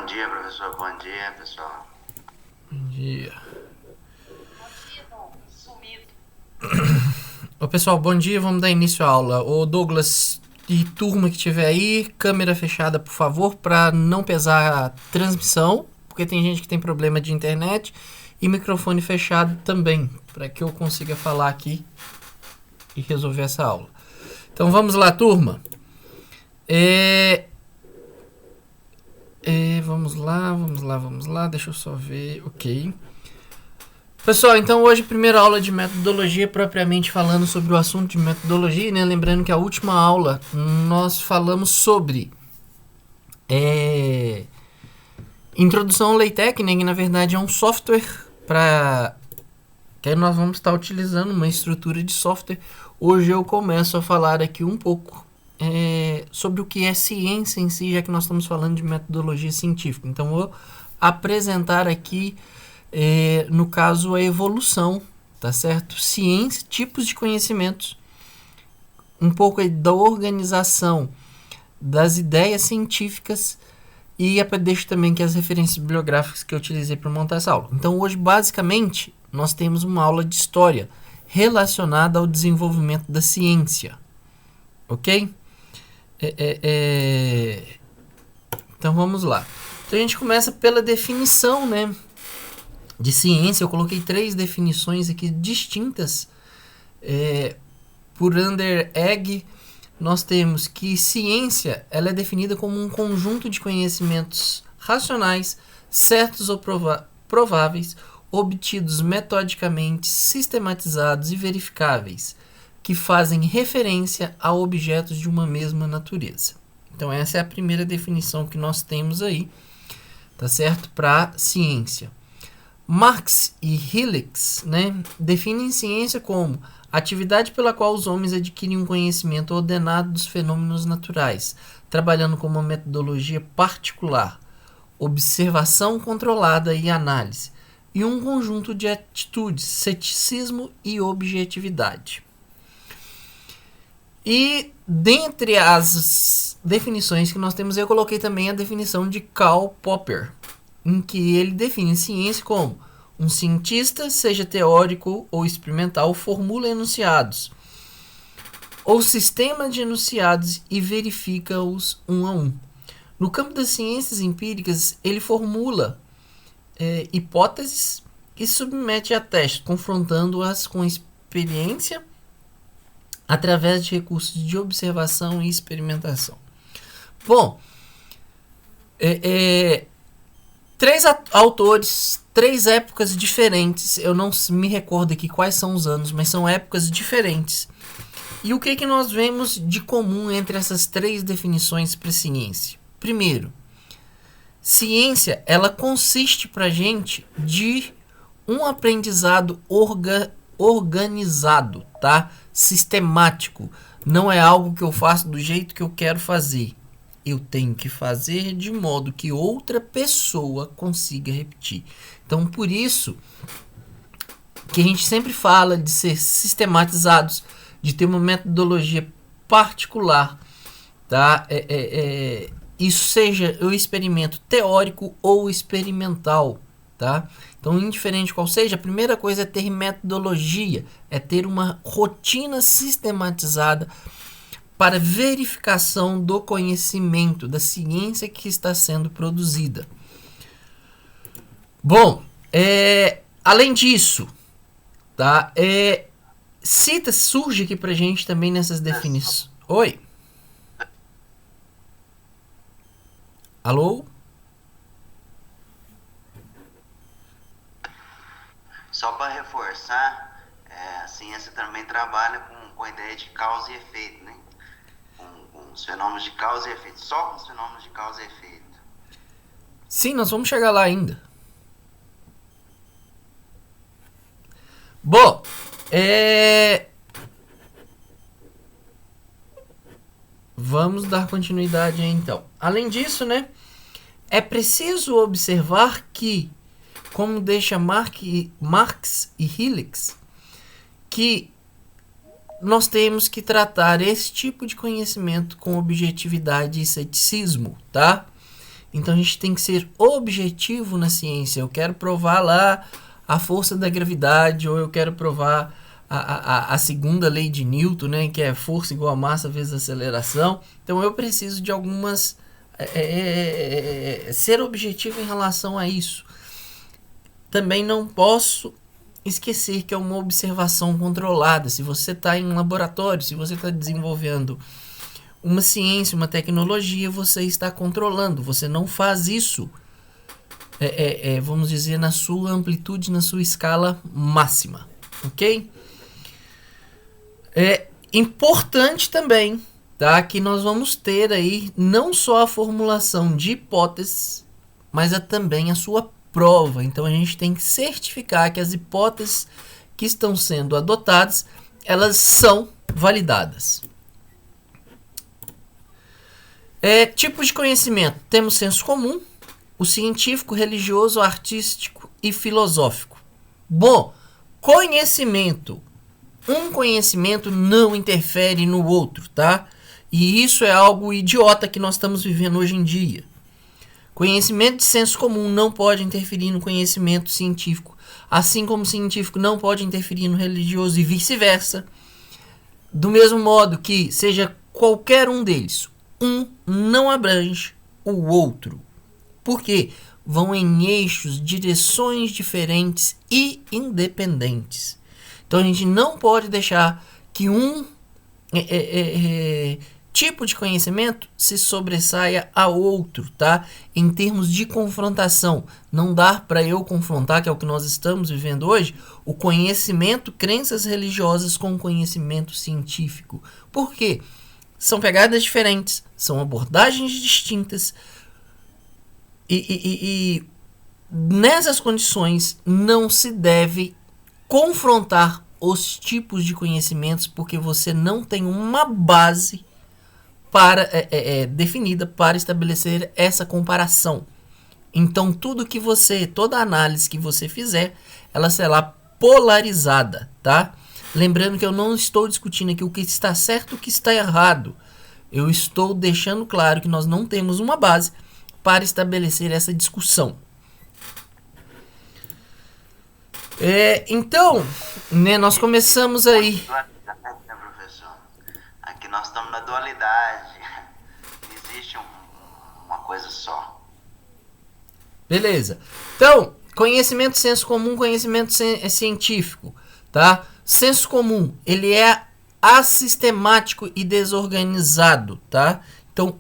Bom dia, professor. Bom dia, pessoal. Bom dia. Bom dia, Dom. Sumido. Ô pessoal, bom dia, vamos dar início à aula. Ô Douglas e turma que tiver aí, câmera fechada, por favor, para não pesar a transmissão, porque tem gente que tem problema de internet, e microfone fechado também, para que eu consiga falar aqui e resolver essa aula. Então vamos lá, turma. Vamos lá, deixa eu só ver, ok. Pessoal, então hoje primeira aula de metodologia, propriamente falando sobre o assunto de metodologia, né? Lembrando que a última aula nós falamos sobre introdução ao LaTeX, né? Que na verdade é um software para que nós vamos estar utilizando uma estrutura de software. Hoje eu começo a falar aqui um pouco sobre o que é ciência em si, já que nós estamos falando de metodologia científica. Então vou apresentar aqui no caso, a evolução, tá certo? Ciência, tipos de conhecimentos, um pouco da organização das ideias científicas e deixo também que as referências bibliográficas que eu utilizei para montar essa aula. Então, hoje, basicamente, nós temos uma aula de história relacionada ao desenvolvimento da ciência, ok? Então, vamos lá. Então, a gente começa pela definição, né? De ciência. Eu coloquei 3 definições aqui distintas por Under Egg. Nós temos que ciência ela é definida como um conjunto de conhecimentos racionais, certos ou prováveis, obtidos metodicamente, sistematizados e verificáveis, que fazem referência a objetos de uma mesma natureza. Então essa é a primeira definição que nós temos aí, tá certo? Para ciência. Marx e Hillig, né, definem ciência como atividade pela qual os homens adquirem um conhecimento ordenado dos fenômenos naturais, trabalhando com uma metodologia particular, observação controlada e análise, e um conjunto de atitudes, ceticismo e objetividade. E dentre as definições que nós temos, eu coloquei também a definição de Karl Popper, em que ele define ciência como um cientista, seja teórico ou experimental, formula enunciados ou sistema de enunciados e verifica-os um a um. No campo das ciências empíricas, ele formula hipóteses e submete a teste, confrontando-as com experiência através de recursos de observação e experimentação. Bom, 3 autores, 3 épocas diferentes. Eu não me recordo aqui quais são os anos, mas são épocas diferentes. E o que nós vemos de comum entre essas 3 definições para ciência? Primeiro, ciência ela consiste para a gente de um aprendizado organizado, tá? Sistemático. Não é algo que eu faço do jeito que eu quero fazer. Eu tenho que fazer de modo que outra pessoa consiga repetir. Então, por isso que a gente sempre fala de ser sistematizados, de ter uma metodologia particular, tá? Isso seja o experimento teórico ou experimental, tá? Então, indiferente qual seja, a primeira coisa é ter metodologia, é ter uma rotina sistematizada para verificação do conhecimento, da ciência que está sendo produzida. Bom, além disso, tá? Surge aqui pra gente também nessas definições. Oi? Alô? Só para reforçar, a ciência também trabalha com a ideia de causa e efeito, né? Com os fenômenos de causa e efeito, só com os fenômenos de causa e efeito. Sim, nós vamos chegar lá ainda. Bom, vamos dar continuidade aí, então. Além disso, né, é preciso observar que, como deixa Marx e Hillig, que nós temos que tratar esse tipo de conhecimento com objetividade e ceticismo, tá? Então a gente tem que ser objetivo na ciência. Eu quero provar lá a força da gravidade, ou eu quero provar a segunda lei de Newton, né, que é força igual a massa vezes aceleração. Então eu preciso de algumas... ser objetivo em relação a isso. Também não posso esquecer que é uma observação controlada. Se você está em um laboratório, se você está desenvolvendo uma ciência, uma tecnologia, você está controlando. Você não faz isso, vamos dizer, na sua amplitude, na sua escala máxima. Ok? É importante também, tá, que nós vamos ter aí não só a formulação de hipóteses, mas também a sua prova. Então a gente tem que certificar que as hipóteses que estão sendo adotadas, elas são validadas. Tipos de conhecimento. Temos senso comum, o científico, religioso, artístico e filosófico. Bom, conhecimento. Um conhecimento não interfere no outro, tá? E isso é algo idiota que nós estamos vivendo hoje em dia. Conhecimento de senso comum não pode interferir no conhecimento científico, assim como o científico não pode interferir no religioso e vice-versa. Do mesmo modo que seja qualquer um deles, um não abrange o outro. Por quê? Vão em eixos, direções diferentes e independentes. Então a gente não pode deixar que um tipo de conhecimento se sobressaia a outro, tá? Em termos de confrontação, não dá para eu confrontar, que é o que nós estamos vivendo hoje, o conhecimento, crenças religiosas com o conhecimento científico. Por quê? São pegadas diferentes, são abordagens distintas e nessas condições não se deve confrontar os tipos de conhecimentos, porque você não tem uma base para definida para estabelecer essa comparação. Então toda análise que você fizer, ela será polarizada, tá? Lembrando que eu não estou discutindo aqui o que está certo e o que está errado. Eu estou deixando claro que nós não temos uma base para estabelecer essa discussão. Então, né, nós começamos aí. Professor, aqui nós estamos na dualidade. Existe uma coisa só. Beleza. Então, conhecimento, senso comum, conhecimento científico, tá? Senso comum, ele é assistemático e desorganizado, tá? Então,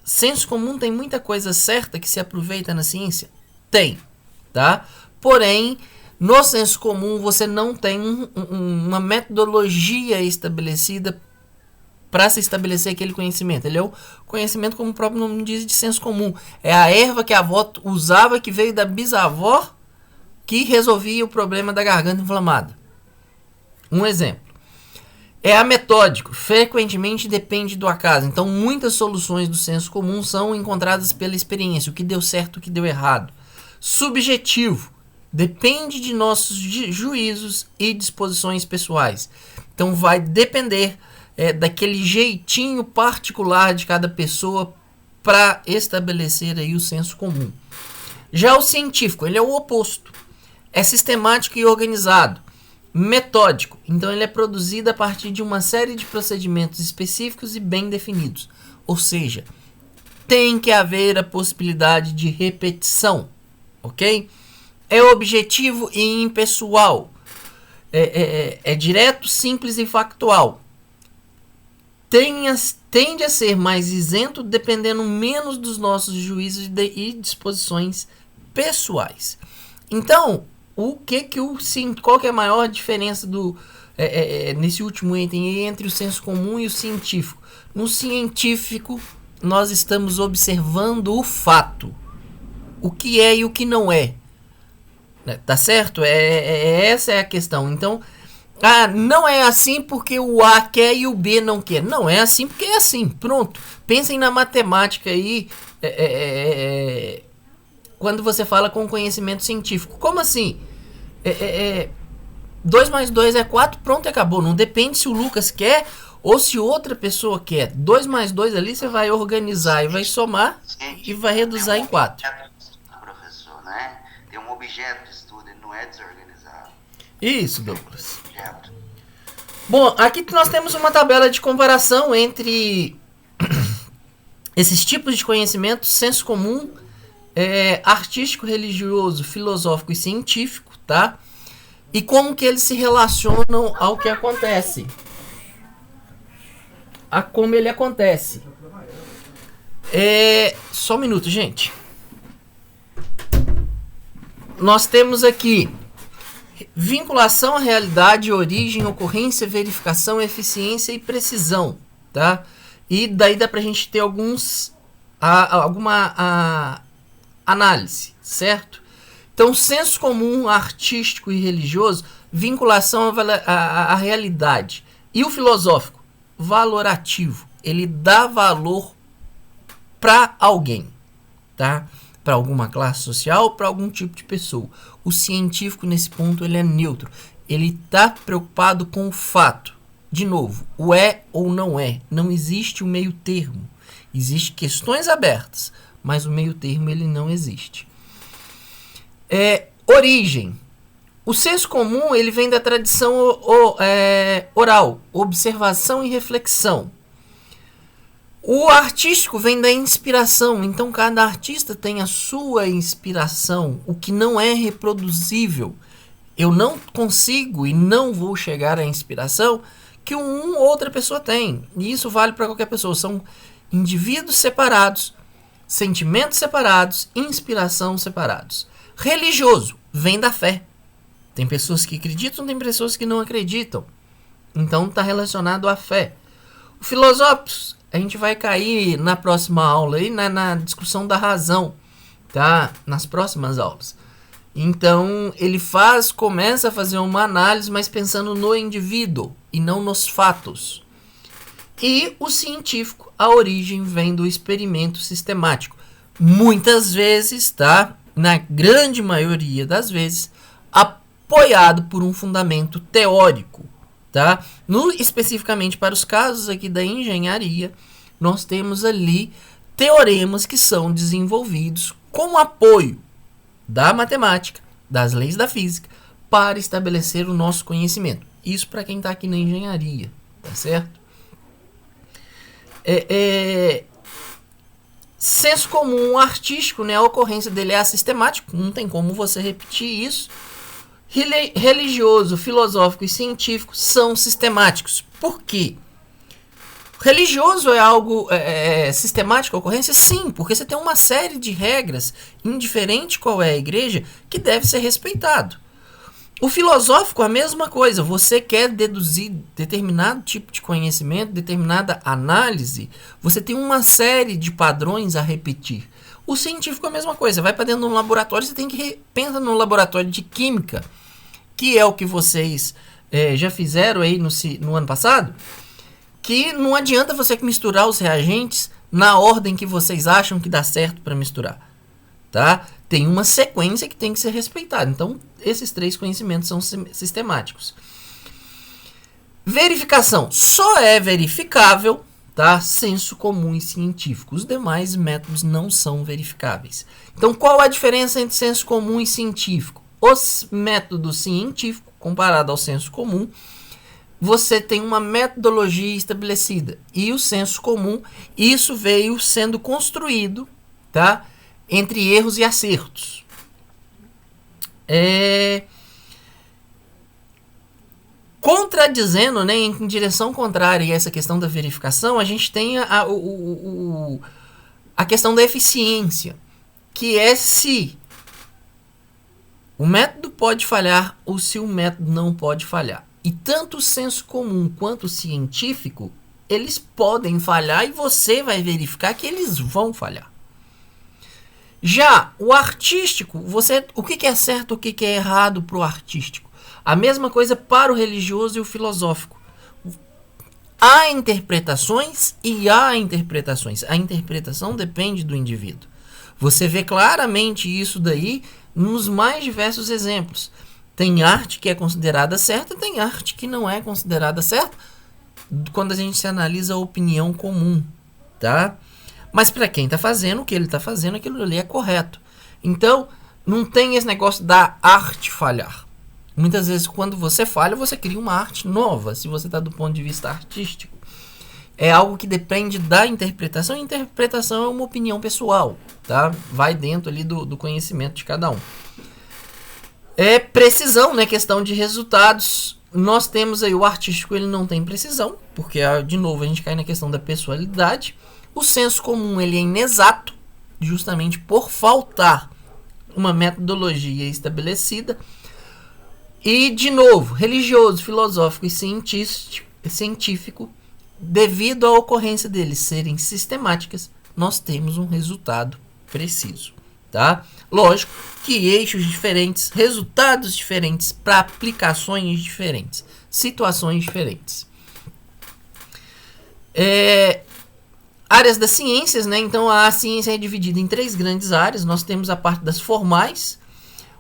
senso comum tem muita coisa certa que se aproveita na ciência? Tem, tá? Porém, no senso comum você não tem uma metodologia estabelecida para se estabelecer aquele conhecimento. Ele é o conhecimento, como o próprio nome diz, de senso comum. É a erva que a avó usava, que veio da bisavó, que resolvia o problema da garganta inflamada. Um exemplo. É ametódico, frequentemente depende do acaso. Então, muitas soluções do senso comum são encontradas pela experiência, o que deu certo, o que deu errado. Subjetivo, depende de nossos juízos e disposições pessoais. Então, vai depender daquele jeitinho particular de cada pessoa para estabelecer aí o senso comum. Já o científico, ele é o oposto. É sistemático e organizado. Metódico, então ele é produzido a partir de uma série de procedimentos específicos e bem definidos. Ou seja, tem que haver a possibilidade de repetição, ok? É objetivo e impessoal. É direto, simples e factual. Tende a ser mais isento, dependendo menos dos nossos juízos e disposições pessoais. Então, qual que é a maior diferença nesse último item entre o senso comum e o científico? No científico, nós estamos observando o fato, o que é e o que não é. Tá certo? Essa é a questão. Então, não é assim porque o A quer e o B não quer. Não, é assim porque é assim. Pronto. Pensem na matemática aí, quando você fala com conhecimento científico. Como assim? 2 mais 2 é 4, pronto, acabou. Não depende se o Lucas quer Ou se outra pessoa quer 2 mais 2 ali, você vai organizar e vai somar e vai reduzir em 4. Professor, né? Tem um objeto de estudo, ele não é desorganizado. Isso, Douglas. Objeto. Bom, aqui nós temos uma tabela de comparação entre esses tipos de conhecimento: senso comum, artístico, religioso, filosófico e científico, tá? E como que eles se relacionam ao que acontece. A como ele acontece. Só um minuto, gente. Nós temos aqui vinculação à realidade, origem, ocorrência, verificação, eficiência e precisão, tá? E daí dá pra gente ter alguma análise, certo? Então, senso comum, artístico e religioso, vinculação à realidade. E o filosófico, valorativo. Ele dá valor para alguém, tá? Para alguma classe social, para algum tipo de pessoa. O científico, nesse ponto, ele é neutro. Ele está preocupado com o fato. De novo, o é ou não é. Não existe o meio termo. Existem questões abertas, mas o meio termo ele não existe. Origem. O senso comum ele vem da tradição oral, observação e reflexão. O artístico vem da inspiração, então cada artista tem a sua inspiração, o que não é reproduzível. Eu não consigo e não vou chegar à inspiração que outra pessoa tem. E isso vale para qualquer pessoa. São indivíduos separados, sentimentos separados, inspiração separados. Religioso vem da fé. Tem pessoas que acreditam, tem pessoas que não acreditam. Então está relacionado à fé. O filosófico, a gente vai cair na próxima aula aí, na discussão da razão, tá? Nas próximas aulas. Então ele começa a fazer uma análise, mas pensando no indivíduo e não nos fatos. E o científico, a origem vem do experimento sistemático. Muitas vezes, tá? Na grande maioria das vezes, apoiado por um fundamento teórico, tá? Especificamente para os casos aqui da engenharia, nós temos ali teoremas que são desenvolvidos como apoio da matemática, das leis da física, para estabelecer o nosso conhecimento. Isso para quem está aqui na engenharia, tá certo? Senso comum artístico, né? A ocorrência dele é assistemático, não tem como você repetir isso. Religioso, filosófico e científico são sistemáticos. Por quê? Religioso é algo sistemático, a ocorrência? Sim, porque você tem uma série de regras, indiferente qual é a igreja, que deve ser respeitado. O filosófico, a mesma coisa. Você quer deduzir determinado tipo de conhecimento, determinada análise, você tem uma série de padrões a repetir. O científico é a mesma coisa. Você vai para dentro de um laboratório, você tem que pensa no laboratório de química, que é o que vocês já fizeram aí no ano passado, que não adianta você misturar os reagentes na ordem que vocês acham que dá certo para misturar, tá? Tem uma sequência que tem que ser respeitada. Então, esses 3 conhecimentos são sistemáticos. Verificação. Só é verificável, tá? Senso comum e científico. Os demais métodos não são verificáveis. Então, qual a diferença entre senso comum e científico? Os métodos científicos, comparado ao senso comum, você tem uma metodologia estabelecida. E o senso comum, isso veio sendo construído, tá? Entre erros e acertos. Contradizendo, né, em direção contrária a essa questão da verificação, a gente tem a questão da eficiência, que é se o método pode falhar ou se o método não pode falhar. E tanto o senso comum quanto o científico, eles podem falhar e você vai verificar que eles vão falhar. Já o artístico, o que é certo, o que é errado para o artístico? A mesma coisa para o religioso e o filosófico. Há interpretações e há interpretações. A interpretação depende do indivíduo. Você vê claramente isso daí nos mais diversos exemplos. Tem arte que é considerada certa, tem arte que não é considerada certa. quando a gente se analisa a opinião comum, tá? Mas para quem está fazendo, o que ele está fazendo, aquilo ali é correto. Então, não tem esse negócio da arte falhar. Muitas vezes, quando você falha, você cria uma arte nova, se você está do ponto de vista artístico. É algo que depende da interpretação. E interpretação é uma opinião pessoal, tá? Vai dentro ali do conhecimento de cada um. É precisão, né? Questão de resultados. Nós temos aí o artístico, ele não tem precisão, porque, de novo, a gente cai na questão da pessoalidade. O senso comum, ele é inexato, justamente por faltar uma metodologia estabelecida. E, de novo, religioso, filosófico e científico, devido à ocorrência deles serem sistemáticas, nós temos um resultado preciso, tá? Lógico que eixos diferentes, resultados diferentes para aplicações diferentes, situações diferentes. Áreas das ciências, né? Então a ciência é dividida em 3 grandes áreas. Nós temos a parte das formais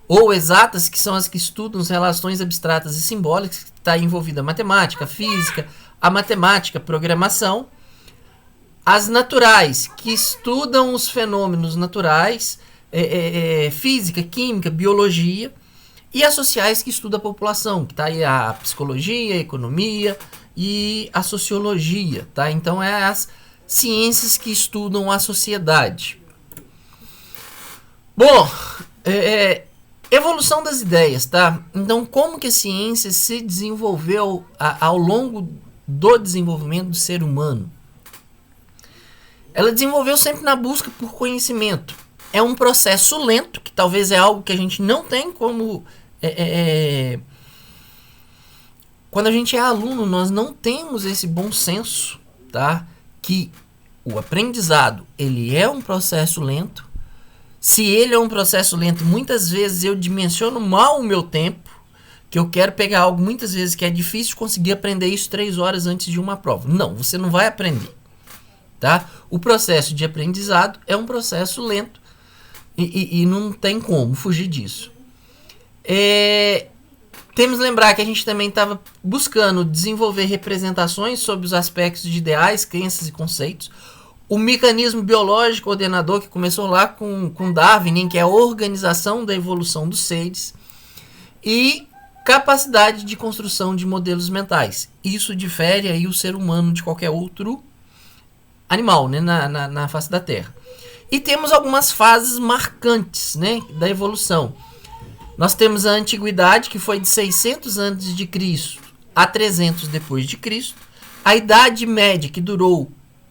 ou exatas, que são as que estudam as relações abstratas e simbólicas, que está envolvida a matemática, a física, a matemática, a programação. As naturais, que estudam os fenômenos naturais, física, química, biologia. E as sociais, que estudam a população, que está aí a psicologia, a economia e a sociologia, tá? Então é as ciências que estudam a sociedade. Bom, evolução das ideias, tá? Então, como que a ciência se desenvolveu ao longo do desenvolvimento do ser humano? Ela desenvolveu sempre na busca por conhecimento. É um processo lento, que talvez é algo que a gente não tem como... Quando a gente é aluno, nós não temos esse bom senso, tá? Que o aprendizado, ele é um processo lento. Se ele é um processo lento, muitas vezes eu dimensiono mal o meu tempo, que eu quero pegar algo muitas vezes que é difícil conseguir aprender isso 3 horas antes de uma prova. Não, você não vai aprender, tá? O processo de aprendizado é um processo lento e não tem como fugir disso. Temos que lembrar que a gente também estava buscando desenvolver representações sobre os aspectos de ideais, crenças e conceitos. O mecanismo biológico ordenador, que começou lá com Darwin, que é a organização da evolução dos seres. E capacidade de construção de modelos mentais. Isso difere aí o ser humano de qualquer outro animal, né, na face da Terra. E temos algumas fases marcantes, né, da evolução. Nós temos a antiguidade, que foi de 600 a.C. a 300 depois de Cristo. A Idade Média, que durou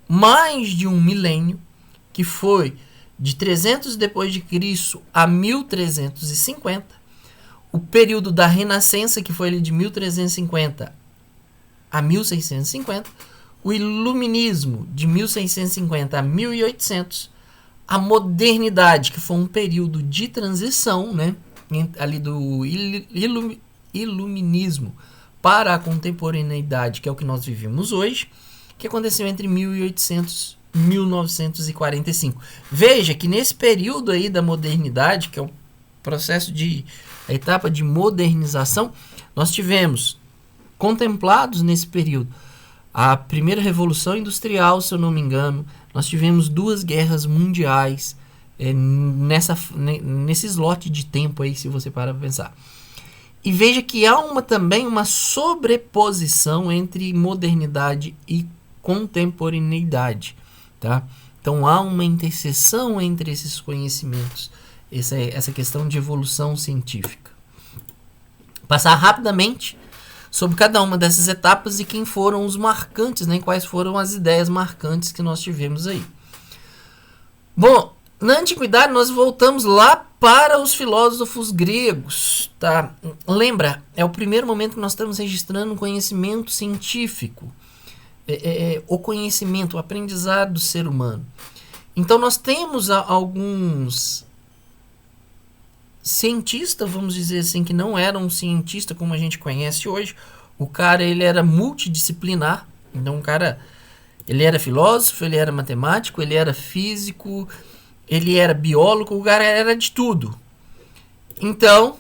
mais de um milênio, que foi de 300 depois de Cristo a 1350. O período da Renascença, que foi de 1350 a 1650. O Iluminismo, de 1650 a 1800. A Modernidade, que foi um período de transição, né, ali do Iluminismo para a contemporaneidade, que é o que nós vivemos hoje, que aconteceu entre 1800 e 1945. Veja que nesse período aí da modernidade, que é o processo a etapa de modernização, nós tivemos contemplados nesse período a primeira revolução industrial, se eu não me engano. Nós tivemos 2 guerras mundiais nesse slot de tempo aí, se você parar para pensar. E veja que há também uma sobreposição entre modernidade e contemporaneidade, tá? Então há uma interseção entre esses conhecimentos, essa questão de evolução científica. Passar rapidamente sobre cada uma dessas etapas e quem foram os marcantes, né? Quais foram as ideias marcantes que nós tivemos aí. Bom, na antiguidade nós voltamos lá para os filósofos gregos, tá? Lembra, é o primeiro momento que nós estamos registrando um conhecimento científico, o conhecimento, o aprendizado do ser humano. Então nós temos alguns cientistas, vamos dizer assim, que não eram um cientista como a gente conhece hoje. O cara, ele era multidisciplinar. Então o cara, ele era filósofo, ele era matemático, ele era físico, ele era biólogo, o cara era de tudo. Então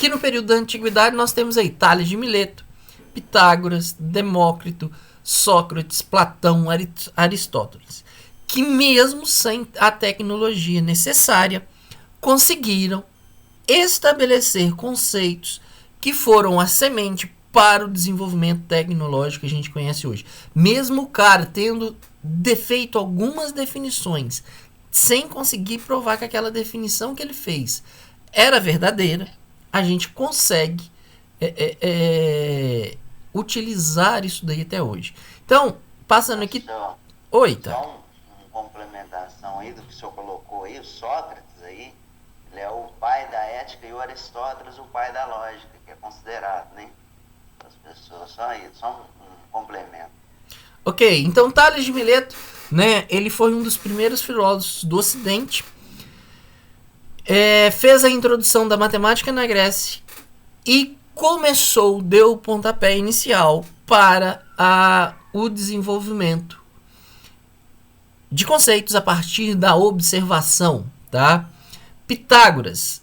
que no período da Antiguidade nós temos aí Tales de Mileto, Pitágoras, Demócrito, Sócrates, Platão, Aristóteles, que mesmo sem a tecnologia necessária, conseguiram estabelecer conceitos que foram a semente para o desenvolvimento tecnológico que a gente conhece hoje. Mesmo o cara tendo feito algumas definições, sem conseguir provar que aquela definição que ele fez era verdadeira, a gente consegue utilizar isso daí até hoje. Então, passando aqui... Oi, tá. Só uma complementação aí do que o senhor colocou aí, o Sócrates aí, ele é o pai da ética e o Aristóteles o pai da lógica, que é considerado, né? As pessoas, só isso, só um complemento. Ok, então Tales de Mileto, né, ele foi um dos primeiros filósofos do Ocidente, fez a introdução da matemática na Grécia e deu o pontapé inicial para o desenvolvimento de conceitos a partir da observação, tá? Pitágoras,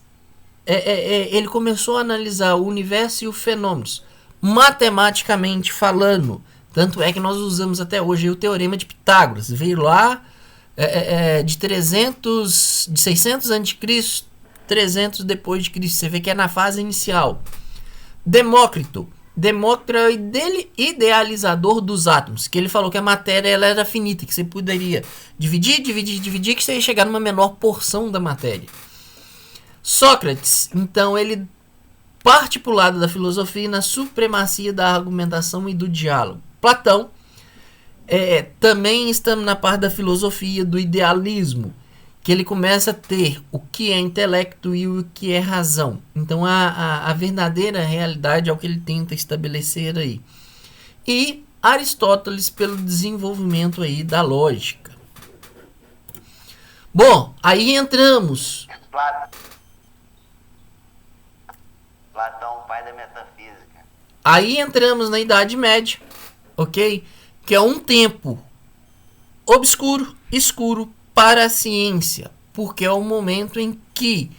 ele começou a analisar o universo e os fenômenos, matematicamente falando. Tanto é que nós usamos até hoje o Teorema de Pitágoras. Veio lá de 600 a.C., 300 depois de Cristo. Você vê que é na fase inicial. Demócrito é o idealizador dos átomos, que ele falou que a matéria ela era finita, que você poderia dividir, que você ia chegar numa menor porção da matéria. Sócrates, então, ele parte para o lado da filosofia na supremacia da argumentação e do diálogo. Platão, também estamos na parte da filosofia do idealismo, que ele começa a ter o que é intelecto e o que é razão. Então a verdadeira realidade é o que ele tenta estabelecer aí. E Aristóteles pelo desenvolvimento aí da lógica. Bom, aí entramos... Platão, pai da metafísica. Aí entramos na Idade Média, ok? Que é um tempo obscuro, escuro para a ciência, porque é o momento em que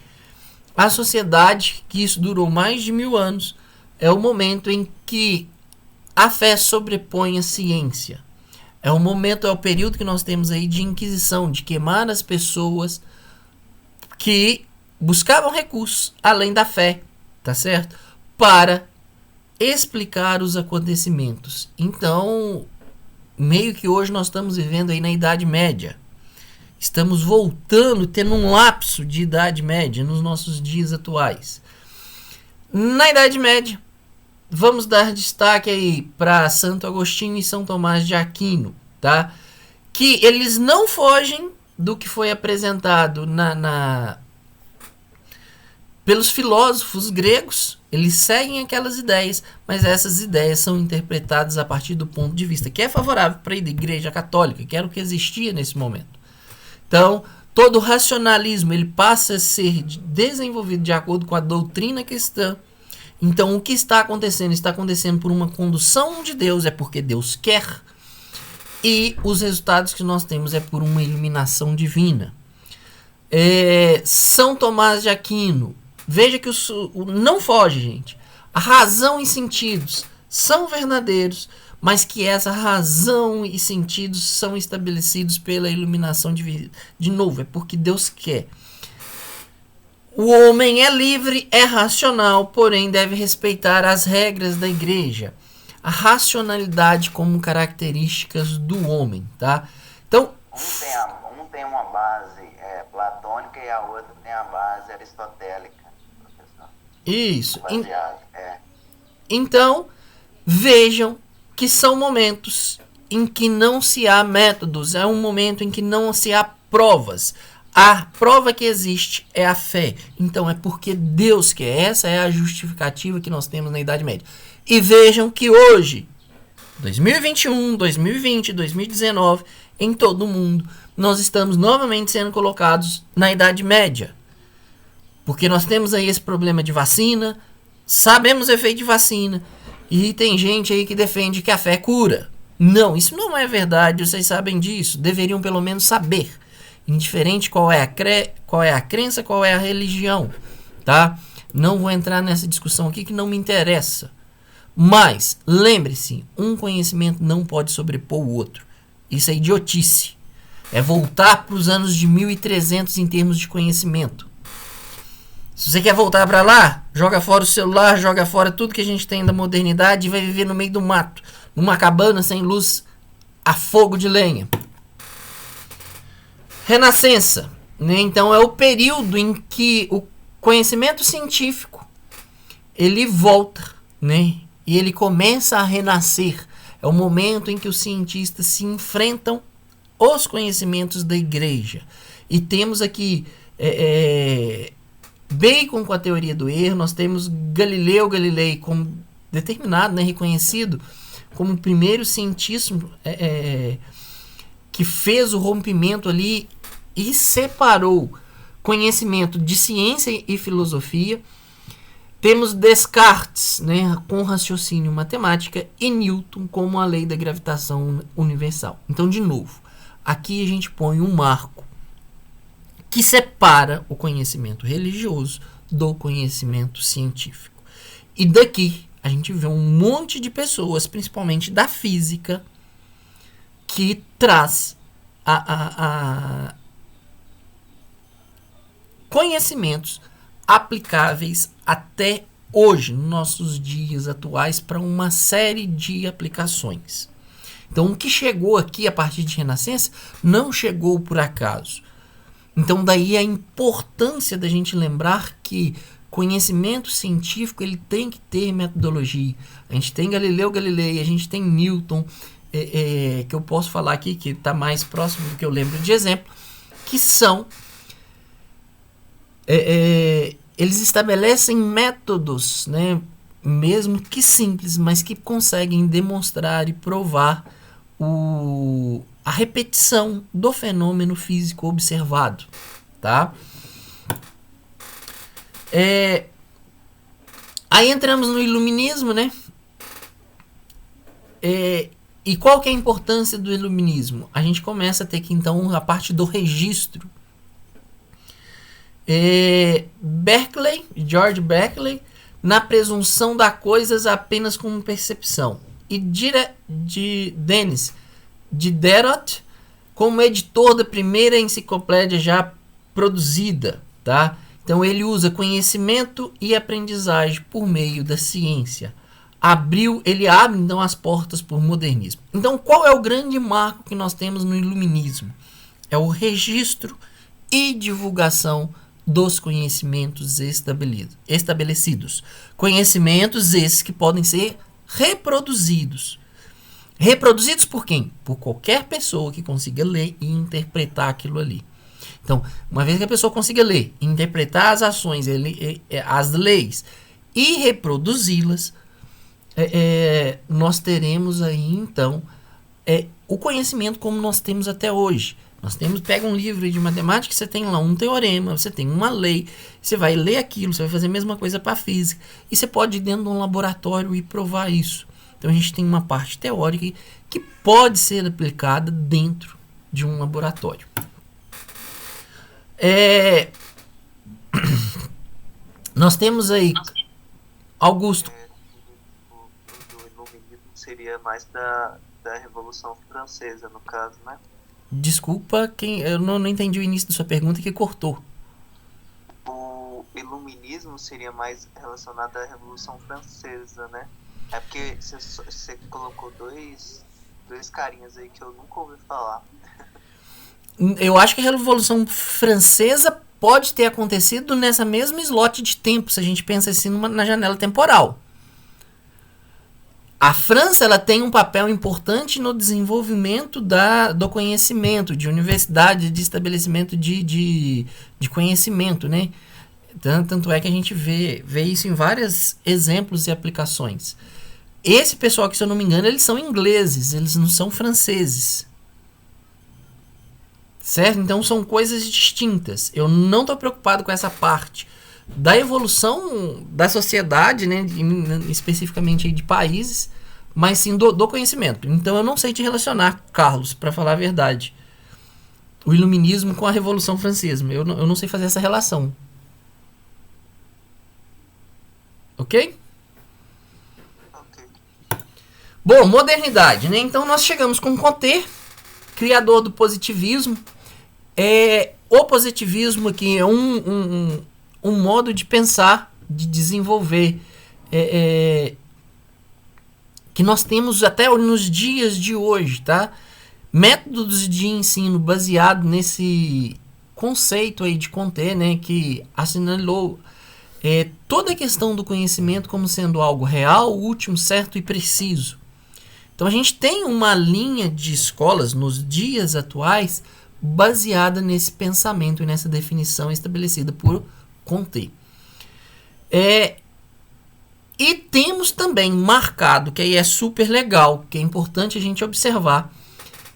a sociedade, que isso durou mais de 1000 anos, é o momento em que a fé sobrepõe a ciência. É o período que nós temos aí de inquisição, de queimar as pessoas que buscavam recursos além da fé, tá certo? Para explicar os acontecimentos. Então, meio que hoje nós estamos vivendo aí na Idade Média. Estamos voltando, tendo um lapso de Idade Média nos nossos dias atuais. Na Idade Média, vamos dar destaque aí para Santo Agostinho e São Tomás de Aquino, tá? Que eles não fogem do que foi apresentado pelos filósofos gregos. Eles seguem aquelas ideias, mas essas ideias são interpretadas a partir do ponto de vista que é favorável para a Igreja Católica, que era o que existia nesse momento. Então, todo o racionalismo ele passa a ser desenvolvido de acordo com a doutrina cristã. Então, o que está acontecendo por uma condução de Deus, é porque Deus quer. E os resultados que nós temos é por uma iluminação divina. São Tomás de Aquino, veja que não foge, gente. A razão e sentidos são verdadeiros, mas que essa razão e sentidos são estabelecidos pela iluminação divina. De novo, é porque Deus quer. O homem é livre, é racional, porém deve respeitar as regras da igreja. A racionalidade como características do homem, tá? Então, um tem uma base platônica e a outra tem a base aristotélica, professor. Isso. Baseado, Então, vejam que são momentos em que não se há métodos, é um momento em que não se há provas. A prova que existe é a fé. Então é porque Deus quer. Essa é a justificativa que nós temos na Idade Média. E vejam que hoje, 2021, 2020, 2019, em todo o mundo, nós estamos novamente sendo colocados na Idade Média. Porque nós temos aí esse problema de vacina, sabemos o efeito de vacina, e tem gente aí que defende que a fé cura. Não, isso não é verdade, vocês sabem disso. Deveriam pelo menos saber. Indiferente qual é a crença, qual é a religião, tá? Não vou entrar nessa discussão aqui que não me interessa. Mas, lembre-se, um conhecimento não pode sobrepor o outro. Isso é idiotice. É voltar para os anos de 1300 em termos de conhecimento. Se você quer voltar para lá, joga fora o celular, joga fora tudo que a gente tem da modernidade e vai viver no meio do mato, numa cabana sem luz, a fogo de lenha. Renascença, né? Então é o período em que o conhecimento científico ele volta, né? E ele começa a renascer. É o momento em que os cientistas se enfrentam aos conhecimentos da igreja. E temos aqui Bacon com a teoria do erro, nós temos Galileu Galilei como determinado, né, reconhecido como o primeiro cientista que fez o rompimento ali e separou conhecimento de ciência e filosofia. Temos Descartes, né, com raciocínio matemática, e Newton como a lei da gravitação universal. Então, de novo, aqui a gente põe um marco que separa o conhecimento religioso do conhecimento científico. E daqui a gente vê um monte de pessoas, principalmente da física, que traz conhecimentos aplicáveis até hoje, nos nossos dias atuais, para uma série de aplicações. Então, o que chegou aqui a partir de Renascença não chegou por acaso. Então, daí a importância da gente lembrar que conhecimento científico ele tem que ter metodologia. A gente tem Galileu Galilei, a gente tem Newton, que eu posso falar aqui, que está mais próximo do que eu lembro de exemplo, que são... eles estabelecem métodos, né, mesmo que simples, mas que conseguem demonstrar e provar a repetição do fenômeno físico observado, tá? Aí entramos no iluminismo, né? E qual que é a importância do iluminismo? A gente começa a ter que, então, a parte do registro. George Berkeley, na presunção das coisas apenas como percepção. E de Denis Diderot, como editor da primeira enciclopédia já produzida, tá? Então ele usa conhecimento e aprendizagem por meio da ciência. Ele abre então as portas para o modernismo. Então qual é o grande marco que nós temos no iluminismo? É o registro e divulgação dos conhecimentos estabelecidos. Conhecimentos esses que podem ser reproduzidos. Reproduzidos por quem? Por qualquer pessoa que consiga ler e interpretar aquilo ali. Então, uma vez que a pessoa consiga ler, interpretar as ações, as leis e reproduzi-las, nós teremos aí, então, o conhecimento como nós temos até hoje. Pega um livro de matemática, você tem lá um teorema, você tem uma lei, você vai ler aquilo, você vai fazer a mesma coisa para a física, e você pode ir dentro de um laboratório e provar isso. Então a gente tem uma parte teórica que pode ser aplicada dentro de um laboratório. Nós temos aí Augusto. O iluminismo seria mais da Revolução Francesa, no caso, né? Desculpa, eu não entendi o início da sua pergunta que cortou. O iluminismo seria mais relacionado à Revolução Francesa, né? É porque você colocou dois carinhas aí que eu nunca ouvi falar. Eu acho que a Revolução Francesa pode ter acontecido nessa mesma slot de tempo, se a gente pensa assim na janela temporal. A França ela tem um papel importante no desenvolvimento do conhecimento, de universidade, de estabelecimento de conhecimento, né? Tanto é que a gente vê isso em vários exemplos e aplicações. Esse pessoal que, se eu não me engano, eles são ingleses, eles não são franceses. Certo? Então são coisas distintas. Eu não estou preocupado com essa parte da evolução da sociedade, né, especificamente aí de países, mas sim do conhecimento. Então eu não sei te relacionar, Carlos, para falar a verdade, o iluminismo com a Revolução Francesa. Eu não sei fazer essa relação. Ok? Ok. Bom, modernidade, né? Então nós chegamos com Comte, criador do positivismo. O positivismo aqui é um modo de pensar, de desenvolver, que nós temos até nos dias de hoje, tá? Métodos de ensino baseado nesse conceito aí de Comte, né? Que assinalou toda a questão do conhecimento como sendo algo real, último, certo e preciso. Então a gente tem uma linha de escolas nos dias atuais baseada nesse pensamento e nessa definição estabelecida por Comte. E temos também marcado, que aí é super legal, que é importante a gente observar,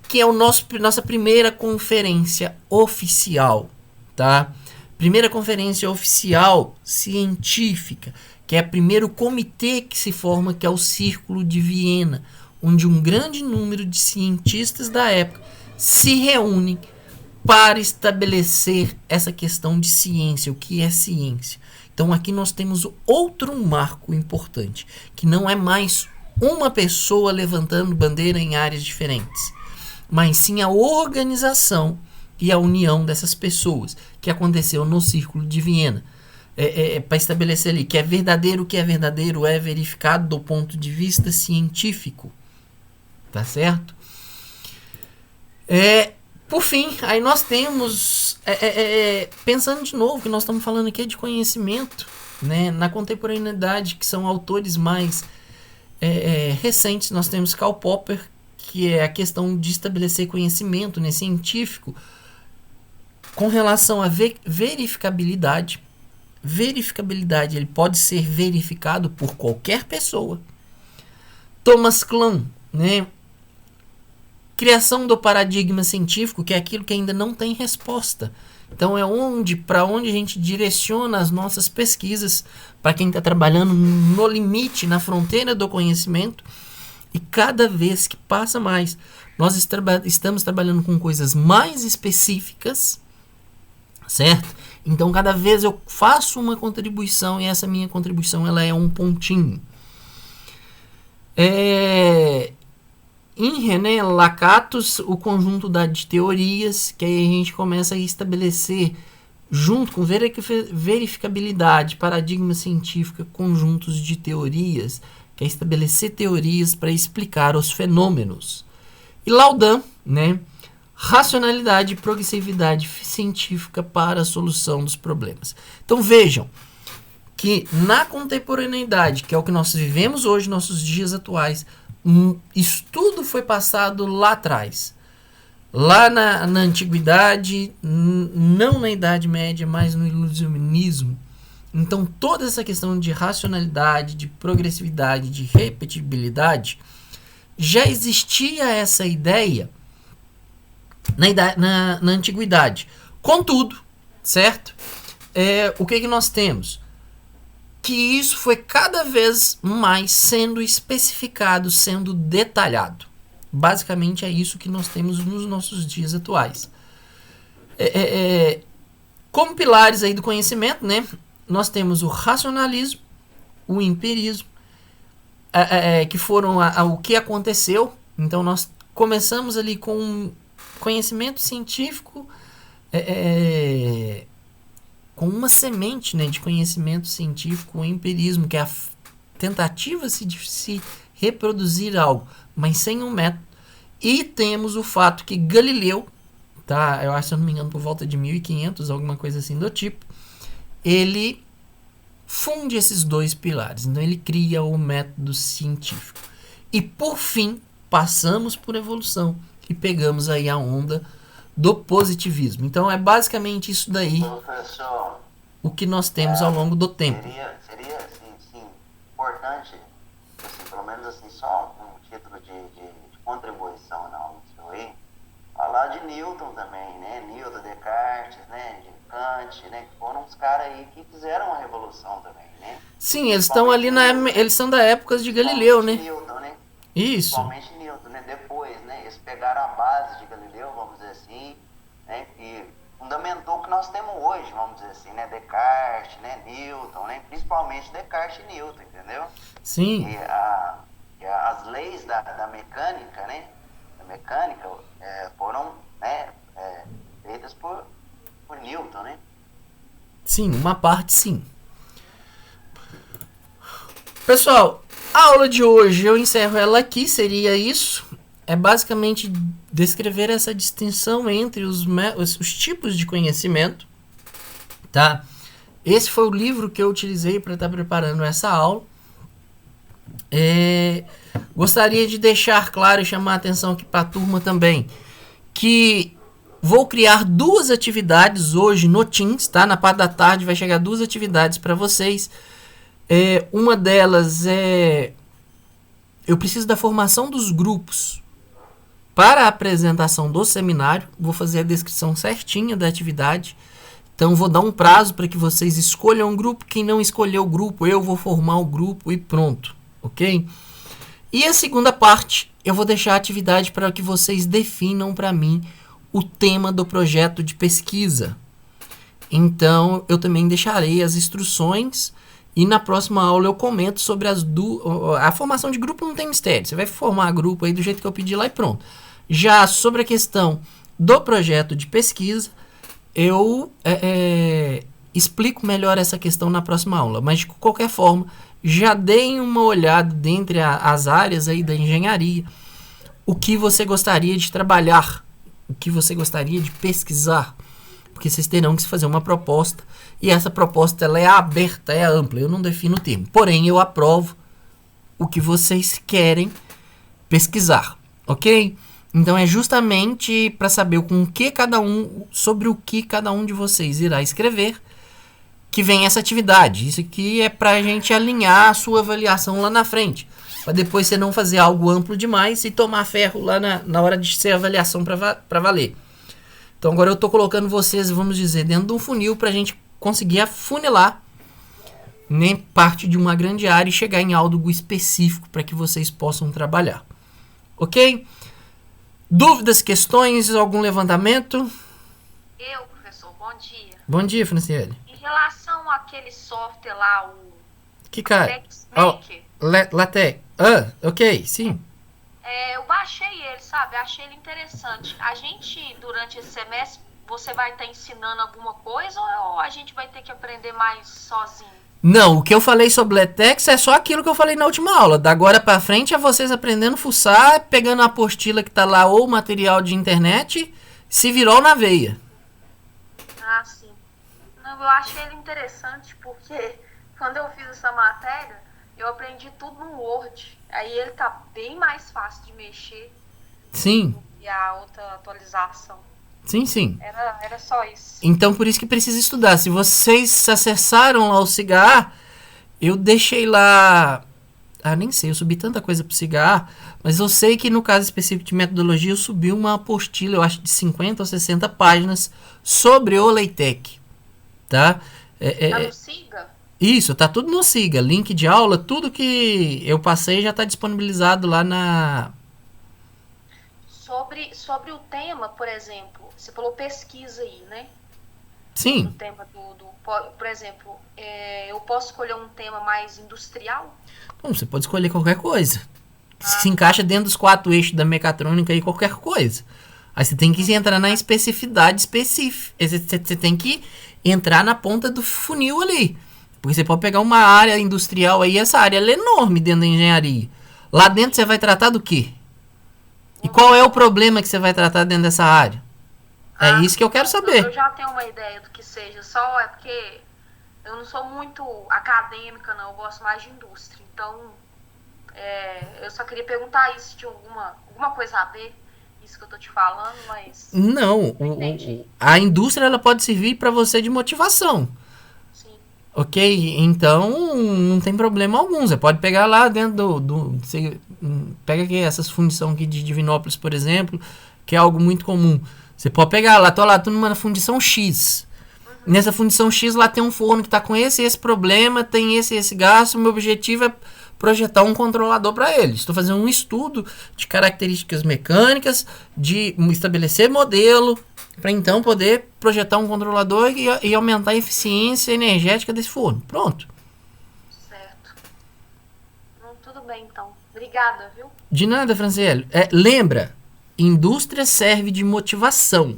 que é nossa primeira conferência oficial, tá? Primeira conferência oficial científica, que é o primeiro comitê que se forma, que é o Círculo de Viena, onde um grande número de cientistas da época se reúnem para estabelecer essa questão de ciência, o que é ciência. Então aqui nós temos outro marco importante, que não é mais uma pessoa levantando bandeira em áreas diferentes, mas sim a organização e a união dessas pessoas, que aconteceu no Círculo de Viena. Para estabelecer ali que é verdadeiro, o que é verdadeiro é verificado do ponto de vista científico. Tá certo? Por fim, aí nós temos, pensando de novo, que nós estamos falando aqui de conhecimento, né? Na contemporaneidade, que são autores mais recentes, nós temos Karl Popper, que é a questão de estabelecer conhecimento, né, científico com relação à verificabilidade. Verificabilidade, ele pode ser verificado por qualquer pessoa. Thomas Kuhn, né? Criação do paradigma científico, que é aquilo que ainda não tem resposta. Então é para onde a gente direciona as nossas pesquisas, para quem está trabalhando no limite, na fronteira do conhecimento. E cada vez que passa mais, nós estamos trabalhando com coisas mais específicas, certo? Então cada vez eu faço uma contribuição e essa minha contribuição ela é um pontinho. Em René Lakatos, o conjunto de teorias, que aí a gente começa a estabelecer, junto com verificabilidade, paradigma científico, conjuntos de teorias, que é estabelecer teorias para explicar os fenômenos. E Laudin, né? Racionalidade e progressividade científica para a solução dos problemas. Então vejam que na contemporaneidade, que é o que nós vivemos hoje, nossos dias atuais, isso tudo foi passado lá atrás. Lá na antiguidade, não na Idade Média, mas no ilusionismo. Então toda essa questão de racionalidade, de progressividade, de repetibilidade, já existia essa ideia na antiguidade. Contudo, certo? O que nós temos? Que isso foi cada vez mais sendo especificado, sendo detalhado. Basicamente é isso que nós temos nos nossos dias atuais. Como pilares aí do conhecimento, né? Nós temos o racionalismo, o empirismo, que foram o que aconteceu. Então nós começamos ali com conhecimento científico, com uma semente, né, de conhecimento científico, o empirismo, que é a tentativa de se reproduzir algo, mas sem um método. E temos o fato que Galileu, tá, eu acho, se eu não me engano, por volta de 1500, alguma coisa assim do tipo, ele funde esses dois pilares. Então ele cria o método científico. E por fim, passamos por evolução e pegamos aí a onda do positivismo. Então é basicamente isso daí, Professor, o que nós temos ao longo do tempo. Seria assim, sim, importante, assim, pelo menos assim, só um título de contribuição na aula do seu aí, falar de Newton também, né? Newton, Descartes, né? De Kant, né? Que foram uns caras aí que fizeram uma revolução também, né? Sim, eles estão ali eles são da época de Galileu, né? Newton, né? Isso. Principalmente Newton, né? Depois, né? Eles pegaram a base de Galileu, vamos dizer assim, né? E fundamentou o que nós temos hoje, vamos dizer assim, né? Descartes, né? Newton, né? Principalmente Descartes e Newton, entendeu? Sim. E as leis da mecânica, né? Da mecânica foram, né? Feitas por Newton, né? Sim, uma parte sim. Pessoal, a aula de hoje eu encerro ela aqui, seria isso. É basicamente descrever essa distinção entre os tipos de conhecimento, tá? Esse foi o livro que eu utilizei para estar preparando essa aula. Gostaria de deixar claro e chamar a atenção aqui para a turma também, que vou criar 2 atividades hoje no Teams, tá? Na parte da tarde vai chegar 2 atividades para vocês. Uma delas eu preciso da formação dos grupos para a apresentação do seminário. Vou fazer a descrição certinha da atividade. Então vou dar um prazo para que vocês escolham um grupo. Quem não escolher o grupo, eu vou formar o grupo e pronto, ok? E a segunda parte, eu vou deixar a atividade para que vocês definam para mim o tema do projeto de pesquisa. Então eu também deixarei as instruções. E na próxima aula eu comento sobre a formação de grupo. Não tem mistério, você vai formar grupo aí do jeito que eu pedi lá e pronto. Já sobre a questão do projeto de pesquisa, eu explico melhor essa questão na próxima aula. Mas de qualquer forma, já deem uma olhada dentre as áreas aí da engenharia, o que você gostaria de trabalhar, o que você gostaria de pesquisar, porque vocês terão que fazer uma proposta. E essa proposta ela é aberta, é ampla, eu não defino o termo. Porém, eu aprovo o que vocês querem pesquisar, ok? Então é justamente para saber sobre o que cada um de vocês irá escrever, que vem essa atividade. Isso aqui é para a gente alinhar a sua avaliação lá na frente, para depois você não fazer algo amplo demais e tomar ferro lá na hora de ser avaliação para valer. Então agora eu estou colocando vocês, vamos dizer, dentro de um funil para a gente conseguir afunilar, né, parte de uma grande área e chegar em algo específico para que vocês possam trabalhar. Ok? Dúvidas, questões, algum levantamento? Professor, bom dia. Bom dia, Franciele. Em relação àquele software lá, o Que cara? Latex Maker, Latex. Ok, sim. eu baixei ele, sabe? Achei ele interessante. A gente, durante esse semestre, você vai estar ensinando alguma coisa ou a gente vai ter que aprender mais sozinho? Não, o que eu falei sobre Latex é só aquilo que eu falei na última aula. Da agora pra frente é vocês aprendendo a fuçar, pegando a apostila que tá lá ou material de internet, se virou na veia. Ah, sim. Não, eu achei ele interessante porque quando eu fiz essa matéria, eu aprendi tudo no Word. Aí ele tá bem mais fácil de mexer. Sim. E a outra atualização. Sim, sim. Era só isso. Então, por isso que precisa estudar. Se vocês acessaram lá o Cigar, eu deixei lá... nem sei, eu subi tanta coisa pro Cigar, mas eu sei que no caso específico de metodologia, eu subi uma apostila, eu acho, de 50 ou 60 páginas sobre o LaTeX. Tá? Tá no Siga? Isso, tá tudo no Siga. Link de aula, tudo que eu passei já tá disponibilizado lá na... Sobre o tema, por exemplo, você falou pesquisa aí, né? Sim. O tema por exemplo, eu posso escolher um tema mais industrial? Bom, você pode escolher qualquer coisa. Se encaixa dentro dos 4 eixos da mecatrônica aí, qualquer coisa. Aí você tem que entrar na especificidade específica. Você tem que entrar na ponta do funil ali. Porque você pode pegar uma área industrial aí, essa área ela é enorme dentro da engenharia. Lá dentro você vai tratar do quê? E qual é o problema que você vai tratar dentro dessa área? É isso que eu quero saber. Eu já tenho uma ideia do que seja, só é porque eu não sou muito acadêmica, não. Eu gosto mais de indústria. Então, eu só queria perguntar isso, se tinha alguma coisa a ver, isso que eu tô te falando, mas... Não, a indústria ela pode servir para você de motivação. Sim. Ok? Então, não tem problema algum. Você pode pegar lá dentro você pega aqui essas fundições aqui de Divinópolis, por exemplo, que é algo muito comum. Você pode pegar lá, tô numa fundição X. Nessa fundição X lá tem um forno que está com esse problema, tem esse gasto. O meu objetivo é projetar um controlador para ele. Estou fazendo um estudo de características mecânicas, de estabelecer modelo, para então poder projetar um controlador e aumentar a eficiência energética desse forno. Pronto. Certo. Tudo bem, então. Obrigada, viu? De nada, Franciele. Lembra, indústria serve de motivação.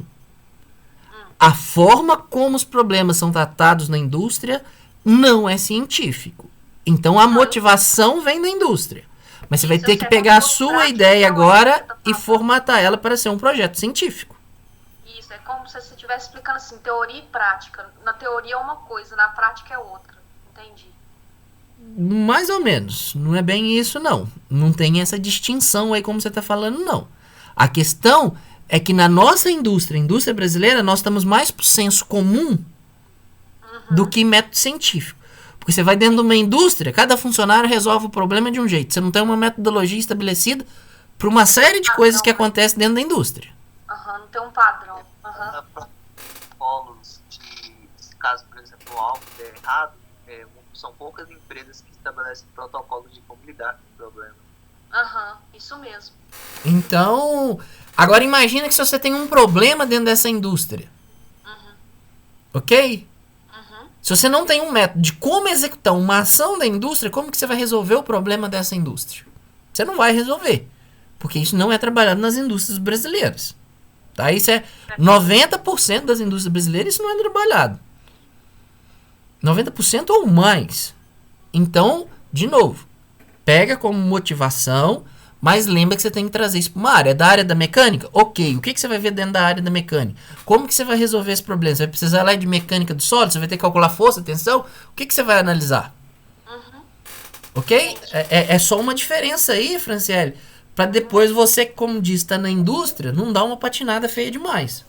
A forma como os problemas são tratados na indústria não é científico. Então a motivação vem da indústria. Mas você vai ter que pegar a sua ideia agora e formatar ela para ser um projeto científico. Isso, é como se você estivesse explicando assim, teoria e prática. Na teoria é uma coisa, na prática é outra. Entendi. Mais ou menos. Não é bem isso, não. Não tem essa distinção aí como você está falando, não. A questão é que na nossa indústria, indústria brasileira, nós estamos mais pro senso comum do que método científico. Porque você vai dentro de uma indústria, cada funcionário resolve o problema de um jeito. Você não tem uma metodologia estabelecida para uma série de coisas que acontecem dentro da indústria. Não tem um padrão. Protocolos de, caso, por exemplo, algo der errado, são poucas empresas que estabelecem protocolos de como lidar com o problema. Isso mesmo. Então, agora imagina que se você tem um problema dentro dessa indústria. Ok? Se você não tem um método de como executar uma ação da indústria, como que você vai resolver o problema dessa indústria? Você não vai resolver. Porque isso não é trabalhado nas indústrias brasileiras. Tá? Isso é 90% das indústrias brasileiras, isso não é trabalhado. 90% ou mais. Então, de novo, pega como motivação, mas lembra que você tem que trazer isso para uma área. É da área da mecânica? Ok. O que você vai ver dentro da área da mecânica? Como que você vai resolver esse problema? Você vai precisar lá de mecânica do sólido? Você vai ter que calcular força, tensão? O que você vai analisar? Ok? É só uma diferença aí, Franciele, para depois você, como diz, está na indústria, não dá uma patinada feia demais.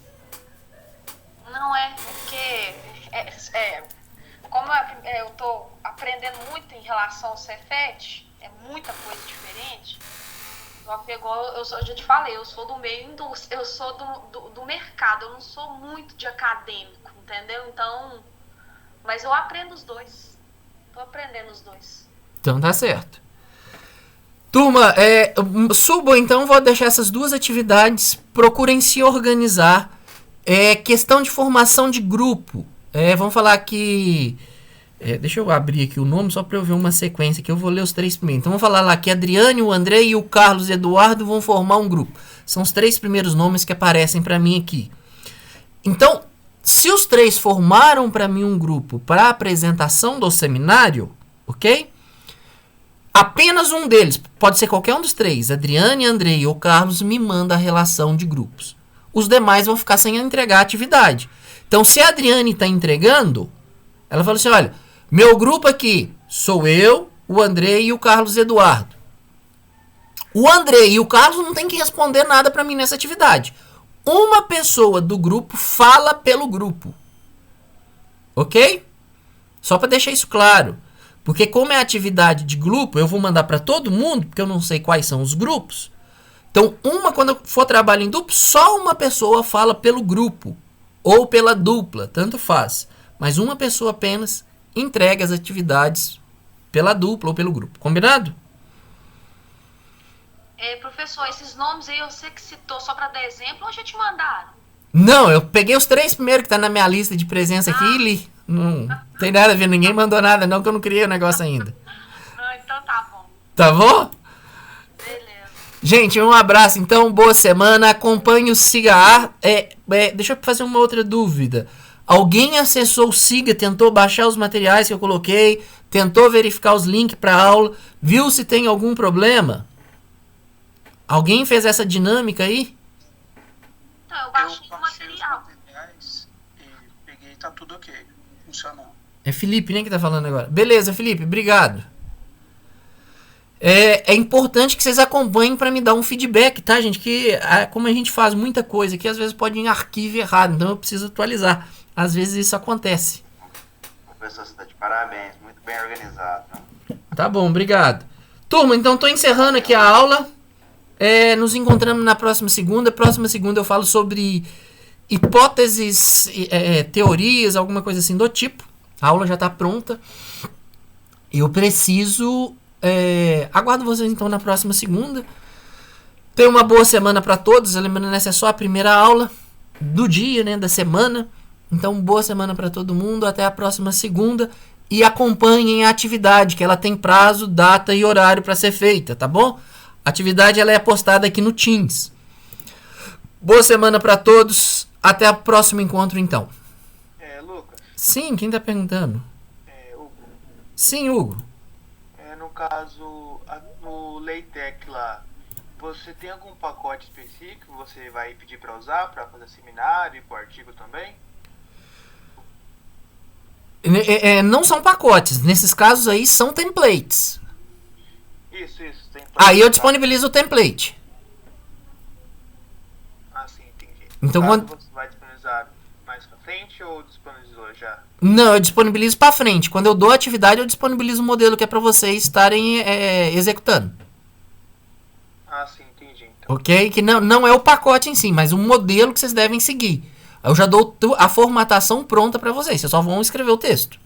Não é, porque como eu tô aprendendo muito em relação ao Cefet, é muita coisa diferente. Eu já te falei, eu sou do meio indústria, eu sou do mercado, eu não sou muito de acadêmico, entendeu? Então, mas eu aprendo os dois. Tô aprendendo os dois. Então tá certo. Turma, subam então, vou deixar essas duas atividades, procurem se organizar. Questão de formação de grupo. Vamos falar aqui... deixa eu abrir aqui o nome só para eu ver uma sequência que eu vou ler os três primeiros. Então vamos falar lá que a Adriane, o André e o Carlos Eduardo vão formar um grupo. São os três primeiros nomes que aparecem para mim aqui. Então, se os três formaram para mim um grupo para a apresentação do seminário, ok? Apenas um deles, pode ser qualquer um dos três, Adriane, Andrei ou Carlos, me manda a relação de grupos. Os demais vão ficar sem entregar a atividade. Então, se a Adriane está entregando, ela fala assim, olha, meu grupo aqui sou eu, o Andrei e o Carlos Eduardo. O Andrei e o Carlos não tem que responder nada para mim nessa atividade. Uma pessoa do grupo fala pelo grupo. Ok? Só para deixar isso claro. Porque como é atividade de grupo, eu vou mandar para todo mundo, porque eu não sei quais são os grupos. Então, quando for trabalho em duplo, só uma pessoa fala pelo grupo. Ou pela dupla, tanto faz. Mas uma pessoa apenas entrega as atividades pela dupla ou pelo grupo. Combinado? Professor, esses nomes aí você que citou só para dar exemplo ou já te mandaram? Não, eu peguei os três primeiros que tá na minha lista de presença aqui e li. Não tem nada a ver, ninguém mandou nada não, que eu não criei o negócio ainda. Então tá bom. Tá bom? Beleza. Gente, um abraço então, boa semana, acompanhe o SIGA. Deixa eu fazer uma outra dúvida. Alguém acessou o SIGA, tentou baixar os materiais que eu coloquei, tentou verificar os links para aula, viu se tem algum problema? Alguém fez essa dinâmica aí? Então, eu baixei o material. Os materiais e peguei, tá tudo ok, funcionou. É Felipe, né, que tá falando agora. Beleza, Felipe, obrigado. É importante que vocês acompanhem para me dar um feedback, tá, gente? Que como a gente faz muita coisa aqui, às vezes pode ir em arquivo errado, então eu preciso atualizar. Às vezes isso acontece. Professor, você está de parabéns, muito bem organizado. Né? Tá bom, obrigado. Turma, então tô encerrando aqui a aula. Nos encontramos na próxima segunda. Próxima segunda eu falo sobre hipóteses, teorias, alguma coisa assim do tipo. A aula já tá pronta. Eu preciso Aguardo vocês então na próxima segunda. Tenha uma boa semana para todos. Lembrando, essa é só a primeira aula do dia, né, da semana. Então, boa semana para todo mundo. Até a próxima segunda. E acompanhem a atividade, que ela tem prazo, data e horário para ser feita, tá bom? A atividade ela é postada aqui no Teams. Boa semana para todos. Até o próximo encontro, então. Lucas, Sim, quem tá perguntando? Hugo, Sim, Hugo. no caso, no Leitec lá, você tem algum pacote específico que você vai pedir para usar, para fazer seminário e pro artigo também? Não são pacotes. Nesses casos aí são templates. Isso, tem. Aí eu disponibilizo o template. Ah, sim, entendi. Então, No caso, quando... você vai disponibilizar mais pra frente ou disponibilizou já? Não, eu disponibilizo para frente. Quando eu dou a atividade, eu disponibilizo o modelo que é para vocês estarem executando. Ah, sim, entendi. Então. Ok? Que não é o pacote em si, mas o modelo que vocês devem seguir. Eu já dou a formatação pronta para vocês. Vocês só vão escrever o texto.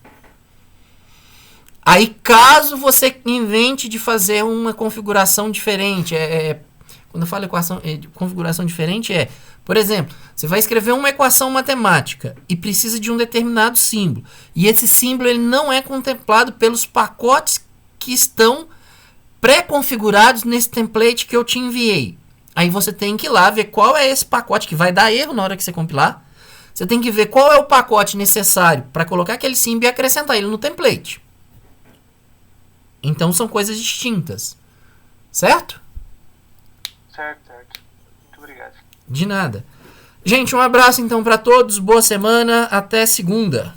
Aí, caso você invente de fazer uma configuração diferente, quando eu falo configuração diferente, por exemplo, você vai escrever uma equação matemática e precisa de um determinado símbolo. E esse símbolo ele não é contemplado pelos pacotes que estão pré-configurados nesse template que eu te enviei. Aí você tem que ir lá ver qual é esse pacote que vai dar erro na hora que você compilar. Você tem que ver qual é o pacote necessário para colocar aquele símbolo e acrescentar ele no template. Então são coisas distintas. Certo? Certo. Muito obrigado. De nada. Gente, um abraço então para todos. Boa semana. Até segunda.